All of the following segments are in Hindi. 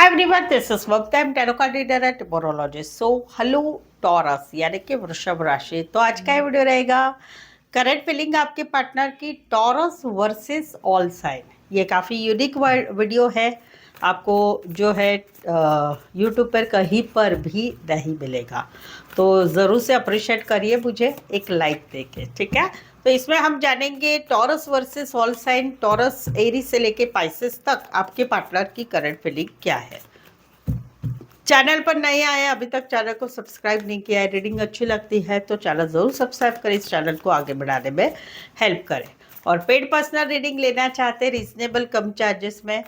Hi everyone, this is Vamta. I'm tarot card reader and numerologist. So, hello taurus यानी कि वृषभ राशि। तो आज का ये वीडियो रहेगा करंट फीलिंग आपके पार्टनर की टॉरस वर्सेस ऑल साइन। ये काफ़ी यूनिक वीडियो है, आपको जो है यूट्यूब पर कहीं पर भी नहीं मिलेगा, तो ज़रूर से अप्रिशिएट करिए मुझे एक लाइक देके, ठीक है। तो इसमें हम जानेंगे Taurus versus all sign, Taurus Aries से लेके पाइसेस तक आपके पार्टनर की करंट फीलिंग क्या है। चैनल पर नए आए अभी तक चैनल को सब्सक्राइब नहीं किया है, रीडिंग अच्छी लगती है तो चैनल ज़रूर सब्सक्राइब करें, इस चैनल को आगे बढ़ाने में हेल्प करें। और पेड पर्सनल रीडिंग लेना चाहते हैं रीजनेबल कम चार्जेस में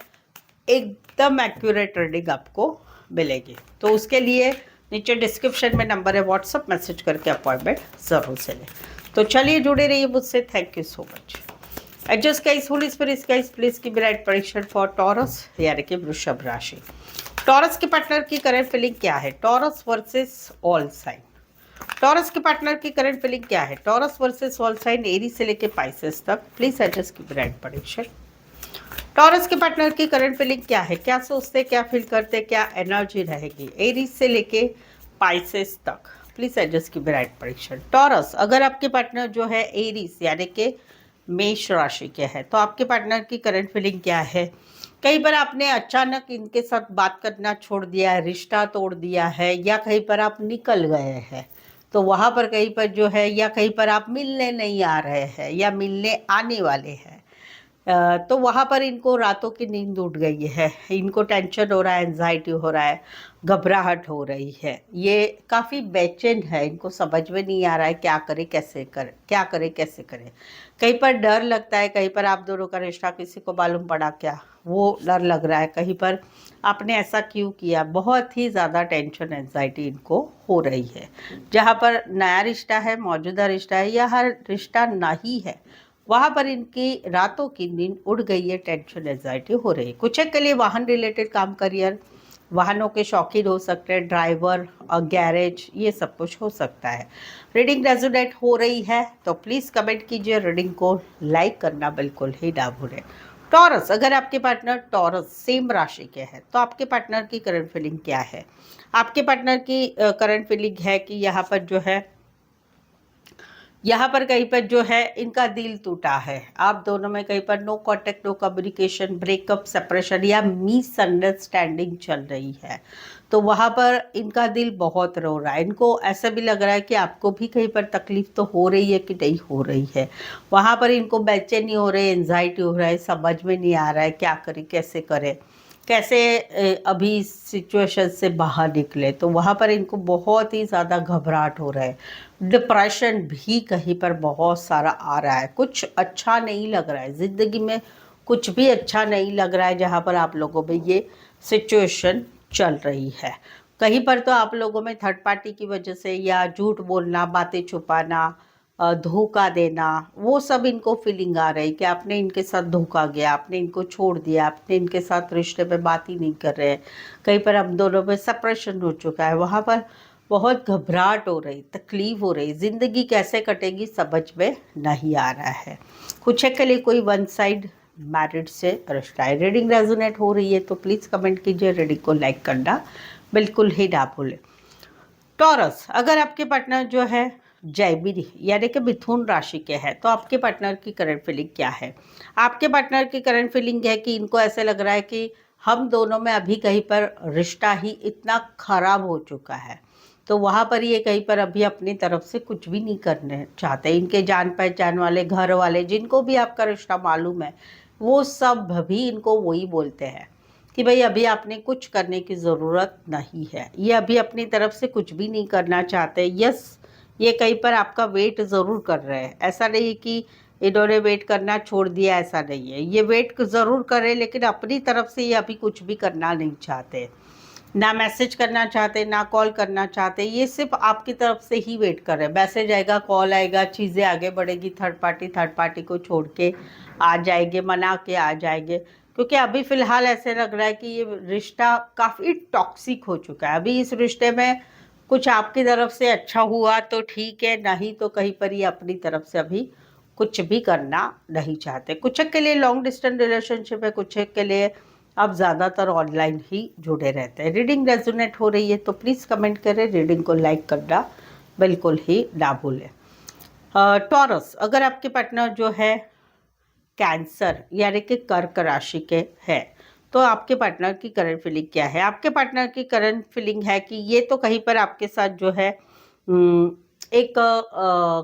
एकदम एक्यूरेट रीडिंग आपको मिलेगी, तो उसके लिए नीचे डिस्क्रिप्शन में नंबर है, व्हाट्सअप मैसेज करके अपॉइंटमेंट ज़रूर से लें। तो चलिए जुड़े रहिए मुझसे, thank you so much. Adjust guys, Holi spirit guys, please give right prediction for taurus यानी कि वृषभ राशि। टॉरस के पार्टनर की करंट फीलिंग क्या है, Taurus versus all sign. Taurus के पार्टनर की करंट फीलिंग क्या है, Taurus versus all sign Aries से लेके पाइसेस तक। Please adjust give right prediction. Taurus के पार्टनर की करंट फीलिंग क्या है, क्या सोचते, क्या फील करते, क्या एनर्जी रहेगी एरीज से लेके पाइसेस तक। Please adjust give right prediction. Taurus, अगर आपके पार्टनर जो है एरीज यानी कि मेष राशि के हैं, तो आपके पार्टनर की करंट फीलिंग क्या है। कई बार आपने अचानक इनके साथ बात करना छोड़ दिया है, रिश्ता तोड़ दिया है, या कहीं पर आप निकल गए हैं, तो वहाँ पर कहीं पर जो है, या कहीं पर आप मिलने नहीं आ रहे हैं या मिलने आने वाले हैं, तो वहाँ पर इनको रातों की नींद उड़ गई है, इनको टेंशन हो रहा है, एंजाइटी हो रहा है, घबराहट हो रही है, ये काफ़ी बेचैन है, इनको समझ में नहीं आ रहा है क्या करे कैसे करे, क्या करे कैसे करे। कहीं पर डर लगता है, कहीं पर आप दोनों का रिश्ता किसी को मालूम पड़ा क्या, वो डर लग रहा है, कहीं पर आपने ऐसा क्यों किया, बहुत ही ज़्यादा टेंशन एंजाइटी इनको हो रही है। जहाँ पर नया रिश्ता है, मौजूदा रिश्ता है, या हर रिश्ता नहीं है, वहाँ पर इनकी रातों की नींद उड़ गई है, टेंशन एंजाइटी हो रही है। कुछ एक के लिए वाहन रिलेटेड काम, करियर, वाहनों के शौकीन हो सकते हैं, ड्राइवर और गैरेज, ये सब कुछ हो सकता है। रीडिंग रेजोनेट हो रही है तो प्लीज़ कमेंट कीजिए, रीडिंग को लाइक करना बिल्कुल ही ना भूलें। टॉरस, अगर आपके पार्टनर टॉरस सेम राशि के हैं, तो आपके पार्टनर की करंट फीलिंग क्या है। आपके पार्टनर की करंट फीलिंग है कि यहाँ पर कहीं पर जो है इनका दिल टूटा है, आप दोनों में कहीं पर no contact, no communication, breakup, separation या मिसअंडरस्टैंडिंग चल रही है, तो वहाँ पर इनका दिल बहुत रो रहा है। इनको ऐसा भी लग रहा है कि आपको भी कहीं पर तकलीफ तो हो रही है कि नहीं हो रही है, वहाँ पर इनको बेचैनी हो रही है, एंजाइटी हो रहा है, समझ में नहीं आ रहा है क्या करे कैसे करे, कैसे अभी इस सिचुएशन से बाहर निकले, तो वहाँ पर इनको बहुत ही ज़्यादा घबराहट हो रहा है। डिप्रेशन भी कहीं पर बहुत सारा आ रहा है, कुछ अच्छा नहीं लग रहा है ज़िंदगी में, कुछ भी अच्छा नहीं लग रहा है जहाँ पर आप लोगों में ये सिचुएशन चल रही है। कहीं पर तो आप लोगों में थर्ड पार्टी की वजह से, या झूठ बोलना, बातें छुपाना, धोखा देना, वो सब इनको फीलिंग आ रही कि आपने इनके साथ धोखा गया, आपने इनको छोड़ दिया, आपने इनके साथ रिश्ते में बात ही नहीं कर रहे हैं, कहीं पर हम दोनों में सेपरेशन हो चुका है, वहाँ पर बहुत घबराहट हो रही, तकलीफ हो रही, ज़िंदगी कैसे कटेगी समझ में नहीं आ रहा है। कुछ के लिए कोई वन साइड मैरिड से रिश्ता है। रीडिंग रेजोनेट हो रही है तो प्लीज़ कमेंट कीजिए, रीडिंग को लाइक करना बिल्कुल ही ना भूलें। टॉरस, अगर आपके पार्टनर जो है जयमिनी यानी कि मिथुन राशि के हैं, तो आपके पार्टनर की करंट फीलिंग क्या है। आपके पार्टनर की करंट फीलिंग है कि इनको ऐसे लग रहा है कि हम दोनों में अभी कहीं पर रिश्ता ही इतना खराब हो चुका है, तो वहाँ पर ये कहीं पर अभी अपनी तरफ से कुछ भी नहीं करने चाहते। इनके जान पहचान वाले, घर वाले, जिनको भी आपका रिश्ता मालूम है, वो सब भी इनको वही बोलते हैं कि भाई अभी आपने कुछ करने की ज़रूरत नहीं है, ये अभी अपनी तरफ से कुछ भी नहीं करना चाहते। यस, ये कहीं पर आपका वेट ज़रूर कर रहे हैं, ऐसा नहीं कि इन्होंने वेट करना छोड़ दिया, ऐसा नहीं है, ये वेट ज़रूर कर रहे हैं, लेकिन अपनी तरफ से ये अभी कुछ भी करना नहीं चाहते, ना मैसेज करना चाहते, ना कॉल करना चाहते, ये सिर्फ आपकी तरफ से ही वेट कर रहे हैं। मैसेज आएगा, कॉल आएगा, चीज़ें आगे बढ़ेगी, थर्ड पार्टी को छोड़ के आ जाएंगे, मना के आ जाएंगे, क्योंकि अभी फ़िलहाल ऐसे लग रहा है कि ये रिश्ता काफ़ी टॉक्सिक हो चुका है। अभी इस रिश्ते में कुछ आपकी तरफ से अच्छा हुआ तो ठीक है, नहीं तो कहीं पर ये अपनी तरफ से अभी कुछ भी करना नहीं चाहते। कुछ के लिए लॉन्ग डिस्टेंस रिलेशनशिप है, कुछ के लिए आप ज़्यादातर ऑनलाइन ही जुड़े रहते हैं। रीडिंग रेजोनेट हो रही है तो प्लीज़ कमेंट करें, रीडिंग को लाइक करना बिल्कुल ही ना भूलें। टॉरस, अगर आपके पार्टनर जो है कैंसर यानी कि कर्क राशि के हैं, तो आपके पार्टनर की करंट फीलिंग क्या है? आपके पार्टनर की करंट फीलिंग है कि ये तो कहीं पर आपके साथ जो है एक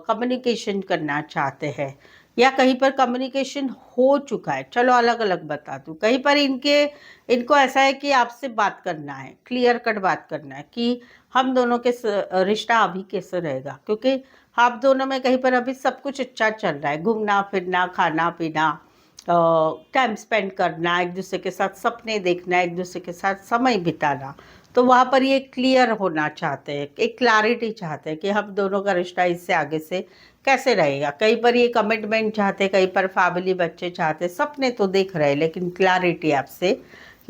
कम्युनिकेशन करना चाहते हैं, या कहीं पर कम्युनिकेशन हो चुका है। चलो अलग अलग बता दूँ, कहीं पर इनको ऐसा है कि आपसे बात करना है, क्लियर कट बात करना है कि हम दोनों के रिश्ता अभी कैसे रहेगा, क्योंकि आप दोनों में कहीं पर अभी सब कुछ अच्छा चल रहा है, घूमना फिरना, खाना पीना, टाइम स्पेंड करना, एक दूसरे के साथ सपने देखना, एक दूसरे के साथ समय बिताना। तो वहाँ पर ये क्लियर होना चाहते हैं, एक क्लैरिटी चाहते हैं कि हम दोनों का रिश्ता इससे आगे से कैसे रहेगा। कहीं पर ये कमिटमेंट चाहते, कहीं पर फैमिली बच्चे चाहते, सपने तो देख रहे हैं लेकिन क्लैरिटी आपसे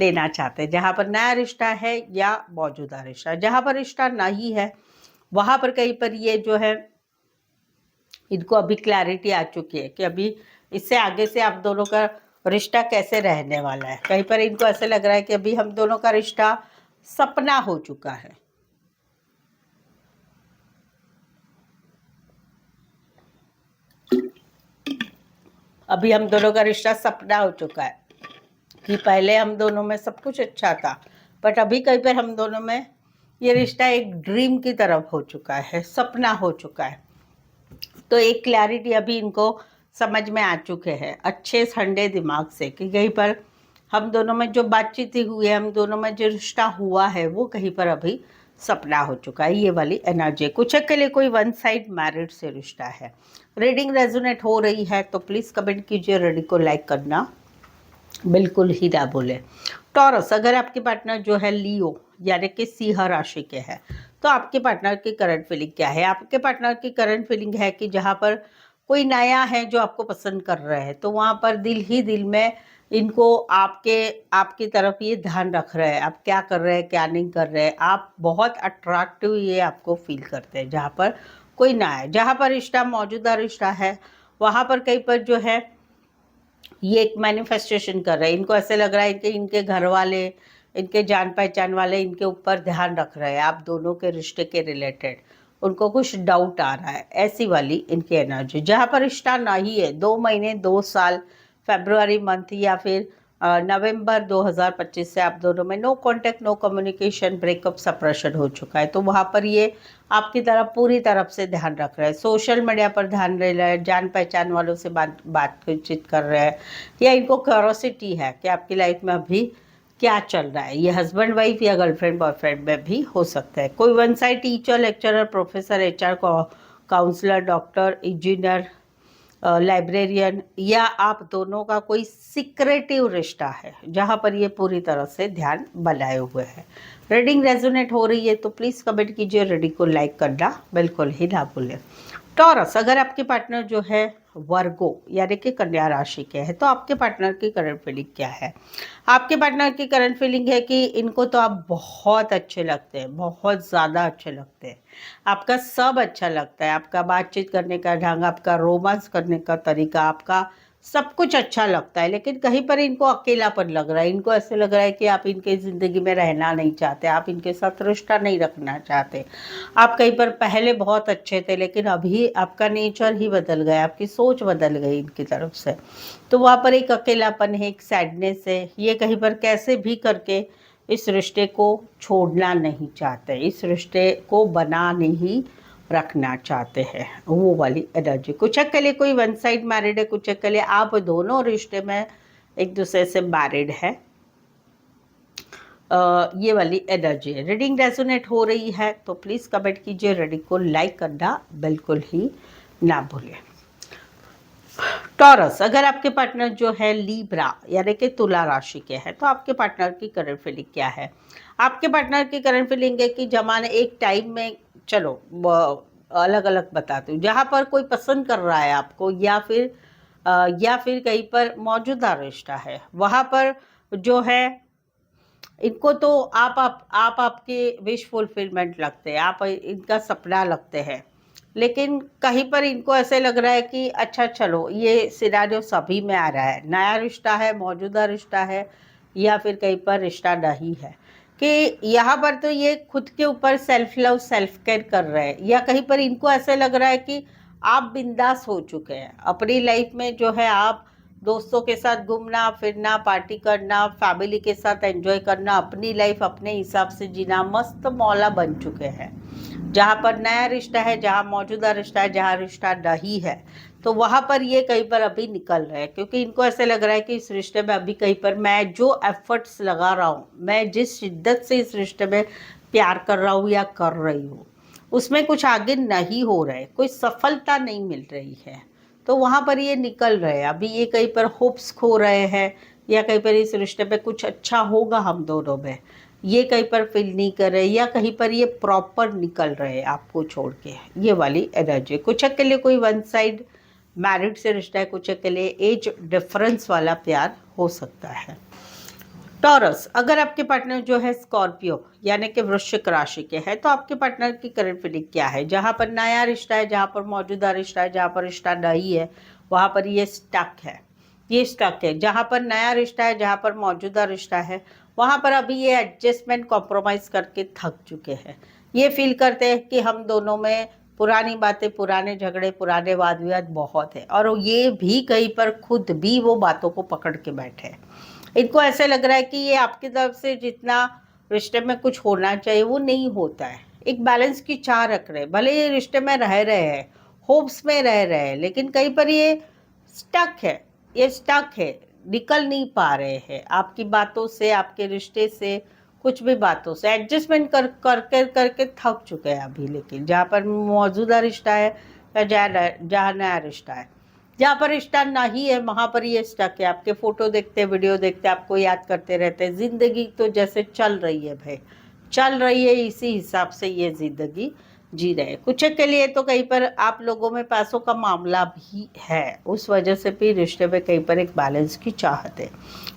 लेना चाहते हैं। जहाँ पर नया रिश्ता है या मौजूदा रिश्ता, जहाँ पर रिश्ता नहीं है वहाँ पर कहीं पर ये जो है इनको अभी क्लैरिटी आ चुकी है कि अभी इससे आगे से आप दोनों का रिश्ता कैसे रहने वाला है। कहीं पर इनको ऐसे लग रहा है कि अभी हम दोनों का रिश्ता सपना हो चुका है। अभी हम दोनों का रिश्ता सपना हो चुका है कि पहले हम दोनों में सब कुछ अच्छा था, बट अभी कहीं पर हम दोनों में ये रिश्ता एक ड्रीम की तरफ हो चुका है, सपना हो चुका है। तो एक क्लैरिटी अभी इनको समझ में आ चुके हैं अच्छे ठंडे दिमाग से कि कहीं पर हम दोनों में जो बातचीत हुई है, हम दोनों में जो रिश्ता हुआ है, वो कहीं पर अभी सपना हो चुका है। ये वाली एनर्जी कुछ के लिए कोई वन साइड मैरिड से रिश्ता है। रीडिंग रेजोनेट हो रही है तो प्लीज़ कमेंट कीजिए, रीडिंग को लाइक करना बिल्कुल ही ना बोले। टॉरस, अगर आपके पार्टनर जो है लियो यानी कि सिंह राशि के हैं, तो आपके पार्टनर की करंट फीलिंग क्या है? आपके पार्टनर की करंट फीलिंग है कि जहाँ पर कोई नया है जो आपको पसंद कर रहे हैं, तो वहाँ पर दिल ही दिल में इनको आपकी तरफ ये ध्यान रख रहे हैं, आप क्या कर रहे हैं, क्या नहीं कर रहे हैं। आप बहुत अट्रैक्टिव ये आपको फील करते हैं जहाँ पर कोई ना है। जहाँ पर रिश्ता मौजूदा रिश्ता है, वहाँ पर कहीं पर जो है ये एक मैनिफेस्टेशन कर रहे हैं। इनको ऐसे लग रहा है कि इनके घर वाले, इनके जान पहचान वाले इनके ऊपर ध्यान रख रहे हैं आप दोनों के रिश्ते के रिलेटेड। उनको कुछ डाउट आ रहा है, ऐसी वाली इनकी एनर्जी। जहाँ पर रिश्ता नहीं है, 2 महीने 2 साल, फरवरी मंथ या फिर नवंबर 2025 से आप दोनों में no contact, no communication, breakup, separation हो चुका है। तो वहाँ पर ये आपकी तरफ पूरी तरफ से ध्यान रख रहे हैं, सोशल मीडिया पर ध्यान रह रहे हैं, जान पहचान वालों से बातचीत कर रहे हैं, या इनको क्यूरोसिटी है कि आपकी लाइफ में अभी क्या चल रहा है। ये हस्बैंड वाइफ या गर्लफ्रेंड बॉयफ्रेंड में भी हो सकता है। कोई one side teacher, lecturer, professor, HR, counsellor, doctor, engineer, librarian, या आप दोनों का कोई सीक्रेटिव रिश्ता है जहाँ पर ये पूरी तरह से ध्यान बनाए हुए हैं। रीडिंग रेजोनेट हो रही है तो प्लीज़ कमेंट कीजिए, रीडिंग को लाइक करना बिल्कुल ही ना भूलें। टॉरस, अगर आपके पार्टनर जो है वर्गो यानी कि कन्या राशि के हैं, तो आपके पार्टनर की करंट फीलिंग क्या है? आपके पार्टनर की करंट फीलिंग है कि इनको तो आप बहुत अच्छे लगते हैं, बहुत ज़्यादा अच्छे लगते हैं। आपका सब अच्छा लगता है, आपका बातचीत करने का ढंग, आपका रोमांस करने का तरीका, आपका सब कुछ अच्छा लगता है। लेकिन कहीं पर इनको अकेलापन लग रहा है, इनको ऐसे लग रहा है कि आप इनके ज़िंदगी में रहना नहीं चाहते, आप इनके साथ रिश्ता नहीं रखना चाहते। आप कहीं पर पहले बहुत अच्छे थे लेकिन अभी आपका नेचर ही बदल गया, आपकी सोच बदल गई इनकी तरफ से। तो वहाँ पर एक अकेलापन है, एक सैडनेस है। ये कहीं पर कैसे भी करके इस रिश्ते को छोड़ना नहीं चाहते, इस रिश्ते को बना नहीं रखना चाहते हैं। वो वाली एनर्जी कुछ के लिए कोई वन साइड मैरिड है, कुछ के लिए आप दोनों रिश्ते में एक दूसरे से मैरिड है। ये वाली एनर्जी है। रीडिंग रेजोनेट हो रही है तो प्लीज़ कमेंट कीजिए, रीडिंग को लाइक करना बिल्कुल ही ना भूलें। टॉरस, अगर आपके पार्टनर जो है लीब्रा यानी कि तुला राशि के हैं, तो आपके पार्टनर की करंट फीलिंग क्या है? आपके पार्टनर की करंट फीलिंग है कि जमाने एक टाइम में, चलो अलग अलग बताती हूँ, जहाँ पर कोई पसंद कर रहा है आपको, या फिर कहीं पर मौजूदा रिश्ता है, वहाँ पर जो है इनको तो आप आपके विश फुलफिलमेंट लगते हैं, आप इनका सपना लगते हैं। लेकिन कहीं पर इनको ऐसे लग रहा है कि अच्छा चलो ये सिनेरियो सभी में आ रहा है, नया रिश्ता है, मौजूदा रिश्ता है, या फिर कहीं पर रिश्ता नहीं है, कि यहाँ पर तो ये खुद के ऊपर सेल्फ लव सेल्फ केयर कर रहे हैं, या कहीं पर इनको ऐसे लग रहा है कि आप बिंदास हो चुके हैं अपनी लाइफ में। जो है आप दोस्तों के साथ घूमना फिरना, पार्टी करना, फैमिली के साथ एंजॉय करना, अपनी लाइफ अपने हिसाब से जीना, मस्त मौला बन चुके हैं। जहाँ पर नया रिश्ता है, जहाँ मौजूदा रिश्ता है, जहाँ रिश्ता नहीं है, तो वहाँ पर ये कहीं पर अभी निकल रहे हैं, क्योंकि इनको ऐसे लग रहा है कि इस रिश्ते में अभी कहीं पर मैं जो एफर्ट्स लगा रहा हूँ, मैं जिस शिद्दत से इस रिश्ते में प्यार कर रहा हूँ या कर रही हूँ, उसमें कुछ आगे नहीं हो रहा है, कोई सफलता नहीं मिल रही है। तो वहाँ पर ये निकल रहे हैं, अभी ये कहीं पर होप्स खो रहे हैं, या कहीं पर इस रिश्ते पे कुछ अच्छा होगा हम दोनों में, ये कहीं पर फील नहीं कर रहे, या कहीं पर ये प्रॉपर निकल रहे हैं आपको छोड़ के। ये वाली एनर्जी कुछ के लिए कोई वन साइड मैरिड से रिश्ता है, कुछ के लिए एज डिफरेंस वाला प्यार हो सकता है। टॉरस, अगर आपके पार्टनर जो है स्कॉर्पियो यानी कि वृश्चिक राशि के हैं, तो आपके पार्टनर की करंट फीलिंग क्या है? जहाँ पर नया रिश्ता है, जहाँ पर मौजूदा रिश्ता है, जहाँ पर रिश्ता नहीं है, वहाँ पर ये स्टक है, ये स्टक है। जहाँ पर नया रिश्ता है, जहाँ पर मौजूदा रिश्ता है, वहाँ पर अभी ये एडजस्टमेंट कॉम्प्रोमाइज़ करके थक चुके हैं। ये फील करते हैं कि हम दोनों में पुरानी बातें, पुराने झगड़े, पुराने वाद विवाद बहुत है, और ये भी कहीं पर खुद भी वो बातों को पकड़ के बैठे हैं। इनको ऐसे लग रहा है कि ये आपकी तरफ से जितना रिश्ते में कुछ होना चाहिए वो नहीं होता है। एक बैलेंस की चाह रख रहे हैं, भले ये रिश्ते में रह रहे हैं, होप्स में रह रहे हैं, लेकिन कहीं पर ये स्टक है, ये स्टक है, निकल नहीं पा रहे हैं आपकी बातों से, आपके रिश्ते से, कुछ भी बातों से एडजस्टमेंट करके करके थक चुके हैं अभी। लेकिन जहाँ पर मौजूदा रिश्ता है या जहाँ नया रिश्ता है, जहाँ पर रिश्ता नहीं है, वहाँ पर ये स्टक है। आपके फोटो देखते, वीडियो देखते, आपको याद करते रहते हैं। ज़िंदगी तो जैसे चल रही है भाई, चल रही है, इसी हिसाब से ये ज़िंदगी जी रहे। कुछ के लिए तो कहीं पर आप लोगों में पैसों का मामला भी है, उस वजह से भी रिश्ते में कहीं पर एक बैलेंस की चाहत है।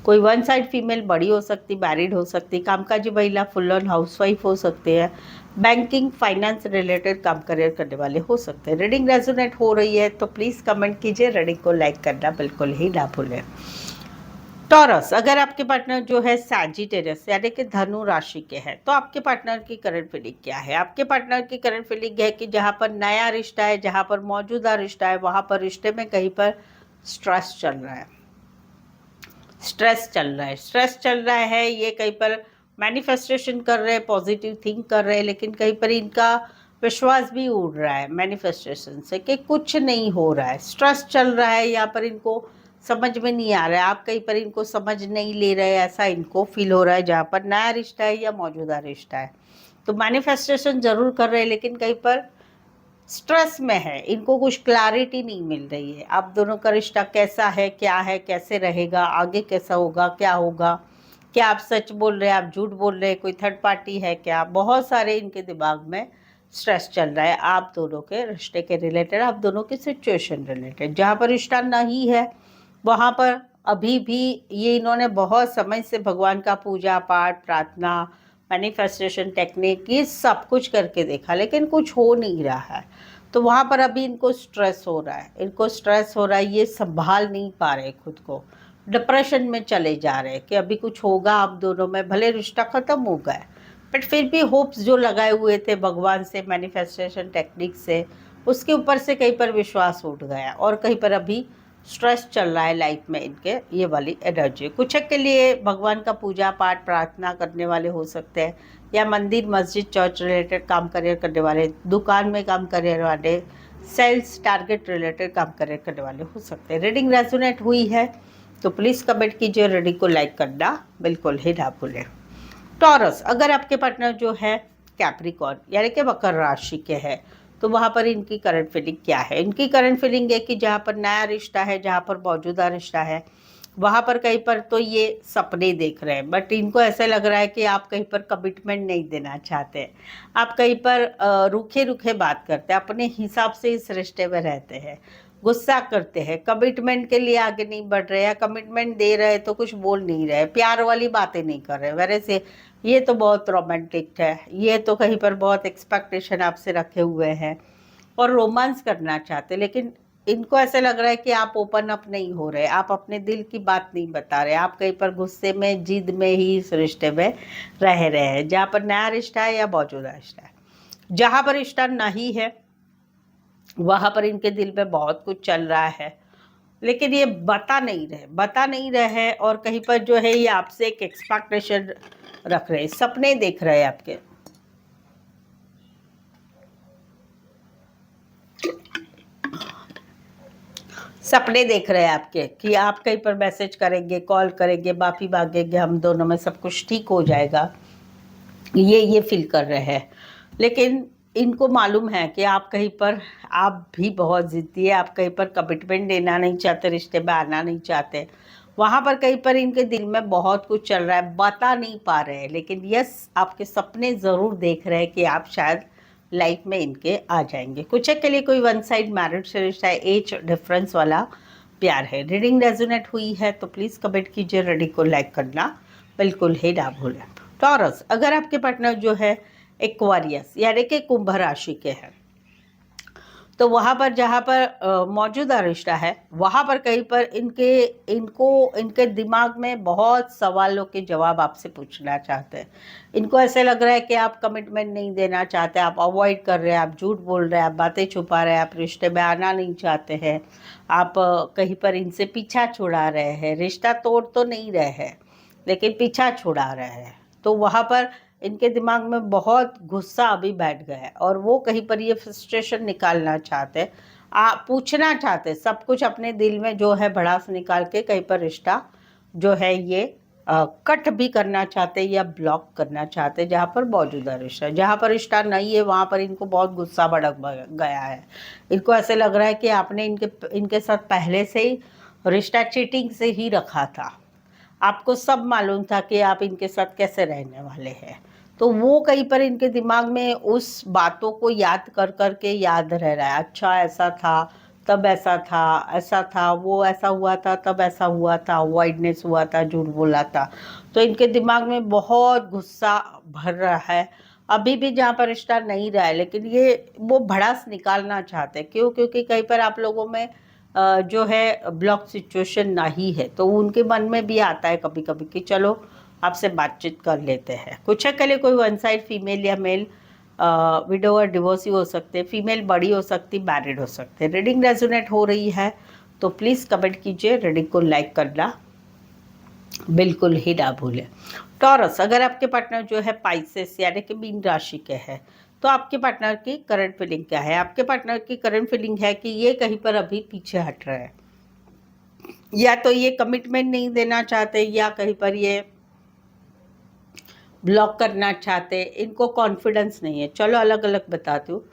कोई वन साइड फीमेल बड़ी हो सकती, मैरिड हो सकती, कामकाजी महिला, फुल ऑन हाउसवाइफ हो सकते हैं, बैंकिंग फाइनेंस रिलेटेड काम करियर करने वाले हो सकते हैं। रीडिंग रेजोनेट हो रही है तो प्लीज़ कमेंट कीजिए, रीडिंग को लाइक करना बिल्कुल ही ना भूलें। टॉरस, अगर आपके पार्टनर जो है सैजिटेरियस यानी कि धनु राशि के हैं, तो आपके पार्टनर की करंट फीलिंग क्या है? आपके पार्टनर की करंट फीलिंग है कि जहाँ पर नया रिश्ता है, जहाँ पर मौजूदा रिश्ता है, वहाँ पर रिश्ते में कहीं पर स्ट्रेस चल रहा है, स्ट्रेस चल रहा है, स्ट्रेस चल रहा है। ये कहीं पर मैनिफेस्टेशन कर रहे हैं, पॉजिटिव थिंक कर रहे हैं, लेकिन कहीं पर इनका विश्वास भी उड़ रहा है मैनिफेस्टेशन से कि कुछ नहीं हो रहा है, स्ट्रेस चल रहा है। यहाँ पर इनको समझ में नहीं आ रहा है, आप कहीं पर इनको समझ नहीं ले रहे, ऐसा इनको फील हो रहा है जहाँ पर नया रिश्ता है या मौजूदा रिश्ता है। तो मैनिफेस्टेशन ज़रूर कर रहे हैं, लेकिन कहीं पर स्ट्रेस में है, इनको कुछ क्लैरिटी नहीं मिल रही है। आप दोनों का रिश्ता कैसा है, क्या है, कैसे रहेगा, आगे कैसा होगा, क्या होगा, क्या आप सच बोल रहे हैं, आप झूठ बोल रहे हैं, कोई थर्ड पार्टी है क्या, बहुत सारे इनके दिमाग में स्ट्रेस चल रहा है आप दोनों के रिश्ते के रिलेटेड, आप दोनों की सिचुएशन रिलेटेड। जहाँ पर रिश्ता नहीं है, वहाँ पर अभी भी ये इन्होंने बहुत समय से भगवान का पूजा पाठ, प्रार्थना, मैनिफेस्टेशन टेक्निक, ये सब कुछ करके देखा, लेकिन कुछ हो नहीं रहा है। तो वहाँ पर अभी इनको स्ट्रेस हो रहा है, इनको स्ट्रेस हो रहा है, ये संभाल नहीं पा रहे खुद को, डिप्रेशन में चले जा रहे हैं कि अभी कुछ होगा आप दोनों में। भले रिश्ता ख़त्म हो गया है, बट फिर भी होप्स जो लगाए हुए थे भगवान से, मैनिफेस्टेशन टेक्निक से, उसके ऊपर से कहीं पर विश्वास उठ गया, और कहीं पर अभी स्ट्रेस चल रहा है लाइफ में इनके। ये वाली एनर्जी कुछ के लिए भगवान का पूजा पाठ प्रार्थना करने वाले हो सकते हैं, या मंदिर मस्जिद चर्च रिलेटेड काम करियर करने वाले, दुकान में काम करने वाले, सेल्स टारगेट रिलेटेड काम करियर करने वाले हो सकते हैं। रीडिंग रेजोनेट हुई है तो प्लीज़ कमेंट कीजिए, रीडिंग को लाइक करना बिल्कुल ही ना भूलें। टॉरस, अगर आपके पार्टनर जो है कैप्रिकॉर्न यानी कि मकर राशि के हैं, तो वहाँ पर इनकी करंट फीलिंग क्या है? इनकी करंट फीलिंग है कि जहाँ पर नया रिश्ता है, जहाँ पर मौजूदा रिश्ता है, वहाँ पर कहीं पर तो ये सपने देख रहे हैं, बट इनको ऐसा लग रहा है कि आप कहीं पर कमिटमेंट नहीं देना चाहते, आप कहीं पर रूखे रूखे बात करते हैं, अपने हिसाब से इस रिश्ते में रहते हैं, गुस्सा करते हैं, कमिटमेंट के लिए आगे नहीं बढ़ रहे, या कमिटमेंट दे रहे तो कुछ बोल नहीं रहे, प्यार वाली बातें नहीं कर रहे। वैसे ये तो बहुत रोमांटिक है, ये तो कहीं पर बहुत एक्सपेक्टेशन आपसे रखे हुए हैं और रोमांस करना चाहते, लेकिन इनको ऐसे लग रहा है कि आप ओपन अप नहीं हो रहे, आप अपने दिल की बात नहीं बता रहे, आप कहीं पर गुस्से में जिद में ही इस रिश्ते में रह रहे हैं, जहाँ पर नया रिश्ता है या मौजूदा रिश्ता है। जहाँ पर रिश्ता नहीं है वहाँ पर इनके दिल में बहुत कुछ चल रहा है, लेकिन ये बता नहीं रहे हैं, और कहीं पर जो है ये आपसे एक एक्सपेक्टेशन रख रहे हैं, सपने देख रहे हैं आपके। सपने देख रहे हैं आपके कि आप कहीं पर मैसेज करेंगे, कॉल करेंगे, माफी मांगेंगे, हम दोनों में सब कुछ ठीक हो जाएगा, ये फील कर रहे हैं। लेकिन इनको मालूम है कि आप कहीं पर, आप भी बहुत ज़िद्दी है, आप कहीं पर कमिटमेंट देना नहीं चाहते, रिश्ते में आना नहीं चाहते। वहाँ पर कहीं पर इनके दिल में बहुत कुछ चल रहा है, बता नहीं पा रहे हैं, लेकिन यस आपके सपने ज़रूर देख रहे हैं कि आप शायद लाइफ में इनके आ जाएंगे। कुछ के लिए कोई वन साइड मैरिज से रिश्ता है, एज डिफरेंस वाला प्यार है। रीडिंग रेजोनेट हुई है तो प्लीज़ कमेंट कीजिए, रीडिंग को लाइक करना बिल्कुल ही ना भूलें। टॉरस, अगर आपके पार्टनर जो है एक्वारियस यानी कि कुंभ राशि के हैं, तो वहाँ पर जहाँ पर मौजूदा रिश्ता है वहाँ पर कहीं पर इनके दिमाग में बहुत सवालों के जवाब आपसे पूछना चाहते हैं। इनको ऐसे लग रहा है कि आप कमिटमेंट नहीं देना चाहते, आप अवॉइड कर रहे हैं, आप झूठ बोल रहे हैं, आप बातें छुपा रहे हैं, आप रिश्ते में आना नहीं चाहते हैं, आप कहीं पर इनसे पीछा छुड़ा रहे हैं। रिश्ता तोड़ तो नहीं रहे हैं, लेकिन पीछा छुड़ा रहे हैं। तो वहाँ पर इनके दिमाग में बहुत गुस्सा अभी बैठ गया है, और वो कहीं पर ये फ्रस्ट्रेशन निकालना चाहते, पूछना चाहते, सब कुछ अपने दिल में जो है भड़ास निकाल के कहीं पर रिश्ता जो है ये कट भी करना चाहते या ब्लॉक करना चाहते। जहाँ पर मौजूदा रिश्ता, जहाँ पर रिश्ता नहीं है वहाँ पर इनको बहुत गुस्सा भड़क गया है। इनको ऐसे लग रहा है कि आपने इनके साथ पहले से ही रिश्ता चीटिंग से ही रखा था, आपको सब मालूम था कि आप इनके साथ कैसे रहने वाले हैं। तो वो कहीं पर इनके दिमाग में उस बातों को याद कर कर के याद रह रहा है, अच्छा ऐसा था, तब ऐसा था, ऐसा था, वो ऐसा हुआ था, तब ऐसा हुआ था, अवॉइडनेस हुआ था, झूठ बोला था। तो इनके दिमाग में बहुत गुस्सा भर रहा है। अभी भी जहाँ पर रिश्ता नहीं रहा है, लेकिन ये वो भड़ास निकालना चाहते हैं। क्यों? क्योंकि कहीं पर आप लोगों में जो है ब्लॉक सिचुएशन नहीं है, तो उनके मन में भी आता है कभी कभी कि चलो आपसे बातचीत कर लेते हैं। कुछ के लिए कोई वन साइड फीमेल या मेल विडो और डिवोर्सी हो सकते हैं, फीमेल बड़ी हो सकती, मैरिड हो सकते हैं। रीडिंग रेजोनेट हो रही है तो प्लीज़ कमेंट कीजिए, रीडिंग को लाइक करना बिल्कुल ही ना भूलें। टॉरस, अगर आपके पार्टनर जो है पाइसेस यानी कि मीन राशि के हैं, तो आपके पार्टनर की करंट फीलिंग क्या है? आपके पार्टनर की करंट फीलिंग है कि ये कहीं पर अभी पीछे हट रहा है, या तो ये कमिटमेंट नहीं देना चाहते, या कहीं पर ये ब्लॉक करना चाहते, इनको कॉन्फिडेंस नहीं है। चलो अलग अलग बताती हूँ।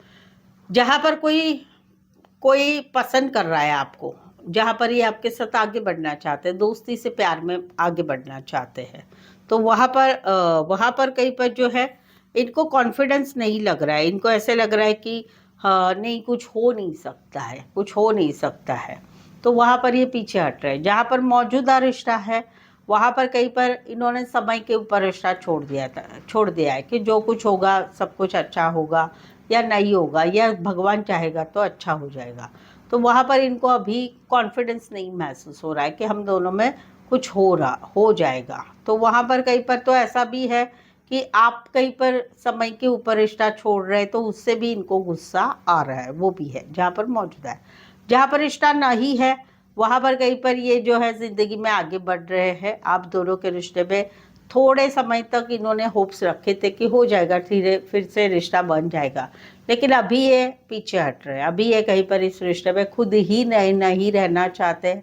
जहाँ पर कोई पसंद कर रहा है आपको, जहाँ पर ये आपके साथ आगे बढ़ना चाहते हैं, दोस्ती से प्यार में आगे बढ़ना चाहते हैं, तो वहाँ पर कहीं पर जो है इनको कॉन्फिडेंस नहीं लग रहा है। इनको ऐसे लग रहा है कि हाँ नहीं, कुछ हो नहीं सकता है, कुछ हो नहीं सकता है। तो वहाँ पर ये पीछे हट रहे हैं। जहाँ पर मौजूदा रिश्ता है वहाँ पर कहीं पर इन्होंने समय के ऊपर रिश्ता छोड़ दिया है कि जो कुछ होगा सब कुछ अच्छा होगा या नहीं होगा, या भगवान चाहेगा तो अच्छा हो जाएगा। तो वहाँ पर इनको अभी कॉन्फिडेंस नहीं महसूस हो रहा है कि हम दोनों में कुछ हो जाएगा। तो वहाँ पर कहीं पर तो ऐसा भी है कि आप कहीं पर समय के ऊपर रिश्ता छोड़ रहे हैं, तो उससे भी इनको गुस्सा आ रहा है, वो भी है जहाँ पर मौजूदा है। जहाँ पर रिश्ता नहीं है वहाँ पर कहीं पर ये जो है ज़िंदगी में आगे बढ़ रहे हैं। आप दोनों के रिश्ते में थोड़े समय तक इन्होंने होप्स रखे थे कि हो जाएगा, धीरे फिर से रिश्ता बन जाएगा, लेकिन अभी ये पीछे हट रहे हैं। अभी ये कहीं पर इस रिश्ते में खुद ही नहीं रहना चाहते,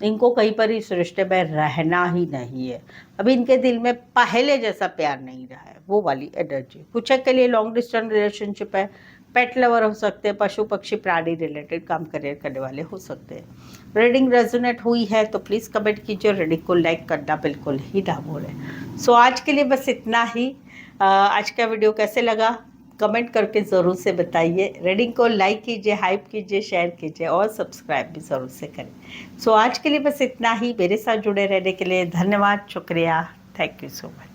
इनको कहीं पर इस रिश्ते में रहना ही नहीं है। अभी इनके दिल में पहले जैसा प्यार नहीं रहा है, वो वाली एनर्जी। कुछ के लिए लॉन्ग डिस्टेंस रिलेशनशिप है, पेट लवर हो सकते हैं, पशु पक्षी प्राणी रिलेटेड काम करियर करने वाले हो सकते हैं। रीडिंग रेजोनेट हुई है तो प्लीज़ कमेंट कीजिए, रीडिंग को लाइक करना बिल्कुल ही ना भूलें। सो आज के लिए बस इतना ही। आज का वीडियो कैसे लगा कमेंट करके ज़रूर से बताइए। रीडिंग को लाइक कीजिए, हाइप कीजिए, शेयर कीजिए और सब्सक्राइब भी ज़रूर से करें। सो आज के लिए बस इतना ही। मेरे साथ जुड़े रहने के लिए धन्यवाद, शुक्रिया, थैंक यू सो मच।